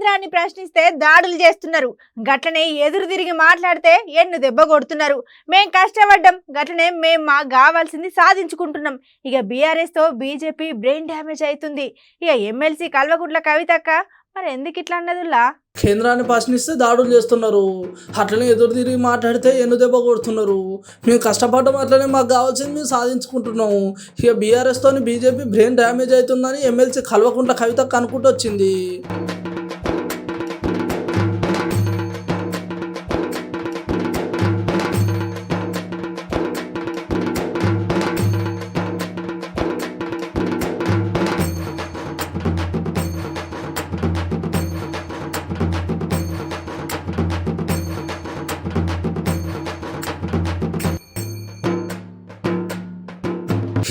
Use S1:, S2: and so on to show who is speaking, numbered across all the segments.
S1: కేంద్రాన్ని ప్రశ్నిస్తే దాడులు చేస్తున్నారు. గట్లనే ఎదురు తిరిగి మాట్లాడితే ఎన్ను దెబ్బ కొడుతున్నారు. మేం కష్టపడ్డం గట్లనే మేం మా కావాల్సింది సాధించుకుంటున్నాం. ఇక బీఆర్ఎస్ తో బీజేపీ బ్రెయిన్ డ్యామేజ్ అవుతుంది. ఇక ఎమ్మెల్సీ కల్వకుంట్ల కవితక్క మరి ఎందుకు ఇట్లా అన్నదుల్లా?
S2: కేంద్రాన్ని ప్రశ్నిస్తే దాడులు చేస్తున్నారు, అట్లనే ఎదురు తిరిగి మాట్లాడితే ఎన్ను దెబ్బ కొడుతున్నారు. మేము కష్టపడడం అట్లనే మాకు కావాల్సింది మేము సాధించుకుంటున్నాము. ఇక బీఆర్ఎస్తో బీజేపీ బ్రెయిన్ డ్యామేజ్ అవుతుందని ఎమ్మెల్సీ కల్వకుంట్ల కవితక్క అనుకుంటూ వచ్చింది.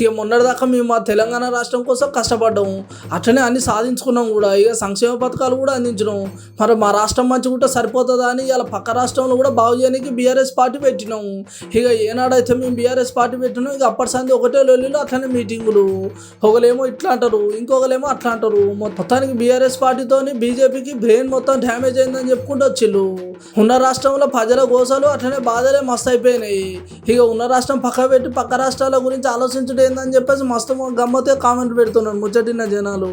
S2: ఇక మొన్నటిదాకా మేము మా తెలంగాణ రాష్ట్రం కోసం కష్టపడ్డాము, అట్లనే అన్ని సాధించుకున్నాం కూడా. ఇక సంక్షేమ పథకాలు కూడా అందించినాం. మరి మా రాష్ట్రం మంచిగా సరిపోతుందా అని ఇలా పక్క రాష్ట్రంలో కూడా బాగు చేయడానికి బీఆర్ఎస్ పార్టీ పెట్టినాము. ఇక ఏనాడైతే మేము బీఆర్ఎస్ పార్టీ పెట్టినాం, ఇక అప్పటి సంది ఒకటే లొల్లిలో అట్లనే మీటింగులు. ఒకలేమో ఇట్లా అంటారు, ఇంకొకలేమో అట్లా అంటారు. మొత్తానికి బీఆర్ఎస్ పార్టీతోని బీజేపీకి బ్రెయిన్ మొత్తం డ్యామేజ్ అయిందని చెప్పుకుంటూ వచ్చిళ్ళు. ఉన్న రాష్ట్రంలో ప్రజల గోసలు అట్లనే బాధలే మస్తు అయిపోయినాయి. ఇక ఉన్న రాష్ట్రం పక్క పెట్టి పక్క రాష్ట్రాల గురించి ఆలోచించడం ఏందని చెప్పేసి మస్తు గమ్మతే కామెంట్ పెడుతున్నాను ముచ్చటిన జనాలు.